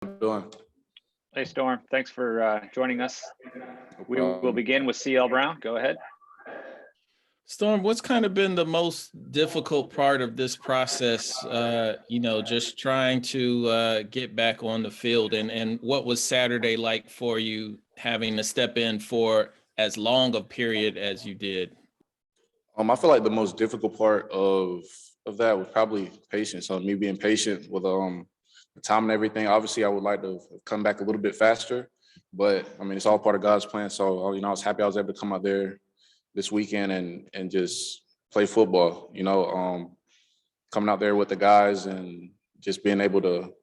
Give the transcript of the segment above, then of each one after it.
doing? Hey, Storm. Thanks for joining us. We will begin with CL Brown. Go ahead. Storm, what's kind of been the most difficult part of this process, just trying to get back on the field, and what was Saturday like for you having to step in for as long a period as you did? I feel like the most difficult part of that was probably patience. Me being patient with the time and everything. Obviously, I would like to come back a little bit faster, but I mean, it's all part of God's plan. So, I was happy I was able to come out there this weekend and just play football. Coming out there with the guys and just being able to,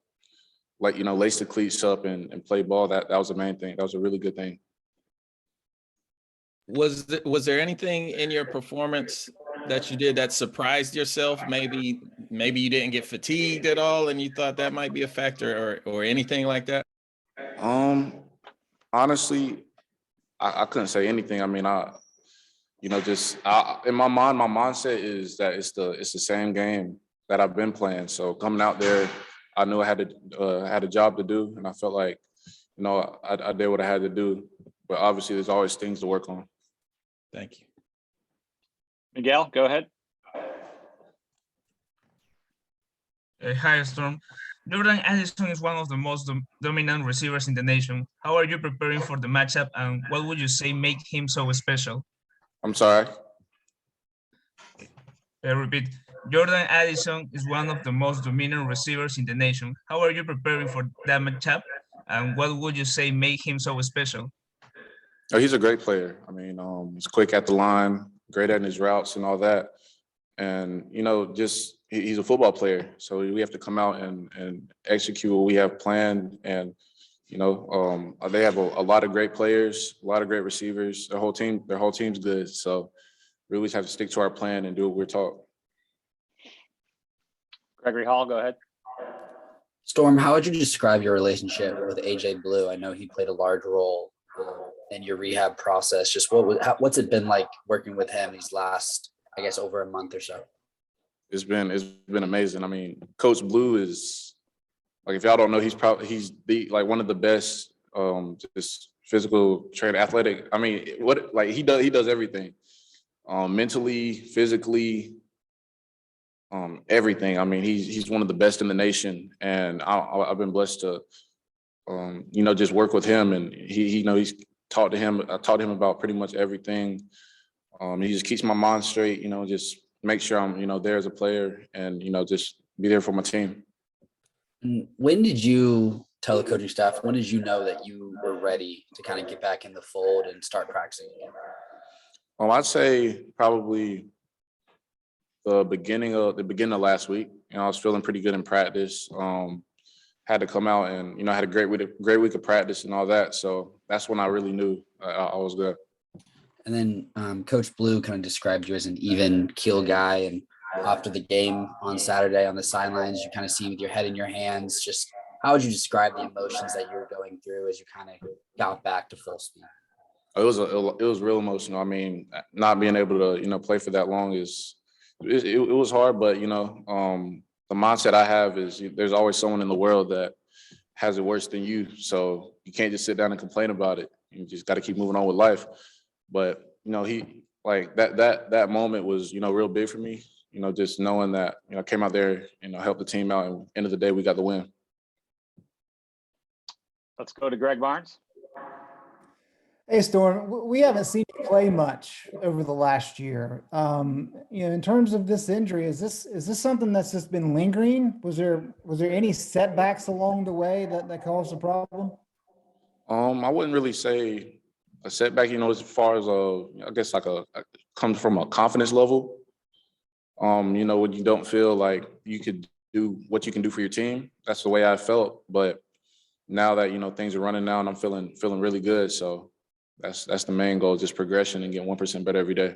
lace the cleats up and play ball. That was the main thing. That was a really good thing. Was there anything in your performance that you did that surprised yourself? Maybe you didn't get fatigued at all and you thought that might be a factor or anything like that? Honestly, I couldn't say anything. I mean, in my mind, my mindset is that it's the same game that I've been playing. So coming out there, I knew I had a job to do, and I felt like, I did what I had to do. But obviously, there's always things to work on. Thank you. Miguel, go ahead. Hi, Storm. Jordan Addison is one of the most dominant receivers in the nation. How are you preparing for the matchup, and what would you say make him so special? I'm sorry. I repeat, Jordan Addison is one of the most dominant receivers in the nation. How are you preparing for that matchup, and what would you say make him so special? Oh, he's a great player. I mean, he's quick at the line, great at his routes and all that. And, he's a football player. So we have to come out and execute what we have planned. And, they have a lot of great players, a lot of great receivers. Their whole team's good. So we always have to stick to our plan and do what we're taught. Gregory Hall, go ahead. Storm, how would you describe your relationship with AJ Blue? I know he played a large role in your rehab process. Just what's it been like working with him these last, I guess, over a month or so? It's been amazing. I mean, Coach Blue is, like, if y'all don't know, he's one of the best just physical trainer, athletic. I mean, he does everything. Mentally, physically, everything. I mean, he's one of the best in the nation, and I've been blessed to just work with him, and he's taught him about pretty much everything. He just keeps my mind straight, just make sure I'm, there as a player and, just be there for my team. When did you tell the coaching staff, when did you know that you were ready to kind of get back in the fold and start practicing again? I'd say probably the beginning of last week. I was feeling pretty good in practice. Had to come out and, I had a great week of practice and all that. So that's when I really knew I was good. And then Coach Blue kind of described you as an even keel guy. And after the game on Saturday on the sidelines, you kind of see with your head in your hands. Just how would you describe the emotions that you were going through as you kind of got back to full speed? It was real emotional. I mean, not being able to, play for that long it was hard, but, the mindset I have is there's always someone in the world that has it worse than you. So you can't just sit down and complain about it. You just got to keep moving on with life. But, he like that moment was, real big for me, just knowing that, I came out there, helped the team out, and end of the day, we got the win. Let's go to Greg Barnes. Hey, Storm, we haven't seen you play much over the last year. In terms of this injury, is this something that's just been lingering? Was there any setbacks along the way that caused the problem? I wouldn't really say a setback, as far as I guess comes from a confidence level. When you don't feel like you could do what you can do for your team. That's the way I felt. But now that, things are running now and I'm feeling really good. So that's the main goal, just progression and get 1% better every day.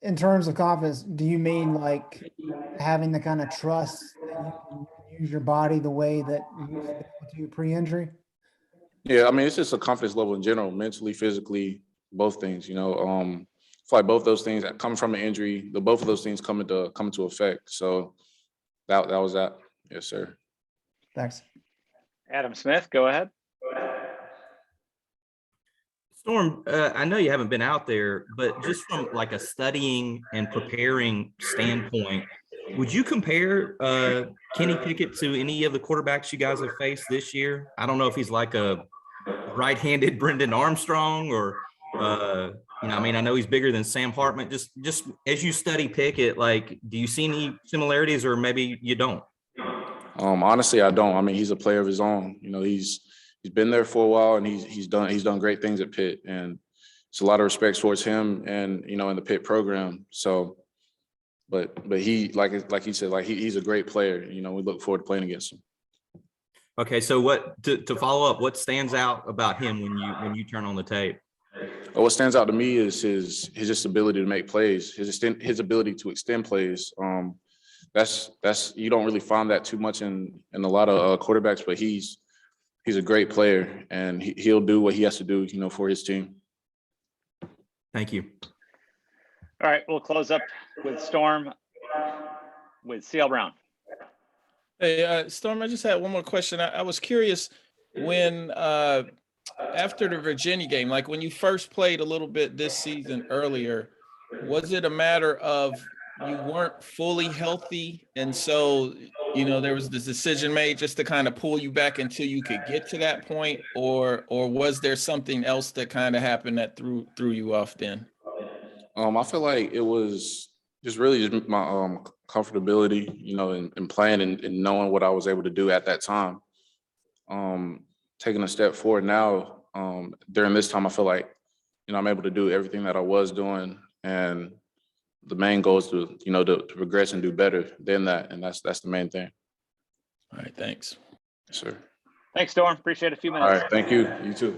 In terms of confidence, do you mean like having the kind of trust that you can use your body the way that you used to be able to pre-injury? Yeah, I mean, it's just a confidence level in general, mentally, physically, both things, I feel like both those things that come from an injury, both of those things come into effect. So that was that. Yes, sir. Thanks. Adam Smith, go ahead. Storm, I know you haven't been out there, but just from like a studying and preparing standpoint, would you compare Kenny Pickett to any of the quarterbacks you guys have faced this year? I don't know if he's like a right-handed Brendan Armstrong or, I mean, I know he's bigger than Sam Hartman. Just as you study Pickett, like, do you see any similarities or maybe you don't? Honestly, I don't. I mean, he's a player of his own. He's been there for a while, and he's done great things at Pitt, and it's a lot of respect towards him and in the Pitt program. So, but he like he said, like he's a great player. We look forward to playing against him. Okay, so what to follow up? What stands out about him when you turn on the tape? What stands out to me is his just ability to make plays, his ability to extend plays. That's you don't really find that too much in a lot of quarterbacks, but he's a great player, and he'll do what he has to do, for his team. Thank you. All right, we'll close up with Storm with CL Brown. Hey, Storm, I just had one more question. I was curious when, after the Virginia game, like when you first played a little bit this season earlier, was it a matter of you weren't fully healthy, and so there was this decision made just to kind of pull you back until you could get to that point, or was there something else that kind of happened that threw you off then? I feel like it was just really just my comfortability, in playing and knowing what I was able to do at that time. Taking a step forward now, during this time, I feel like I'm able to do everything that I was doing, and the main goal is to to progress and do better than that, and that's the main thing. All right, thanks. Yes, sir. Thanks, Storm. Appreciate a few minutes. All right, thank you. You too.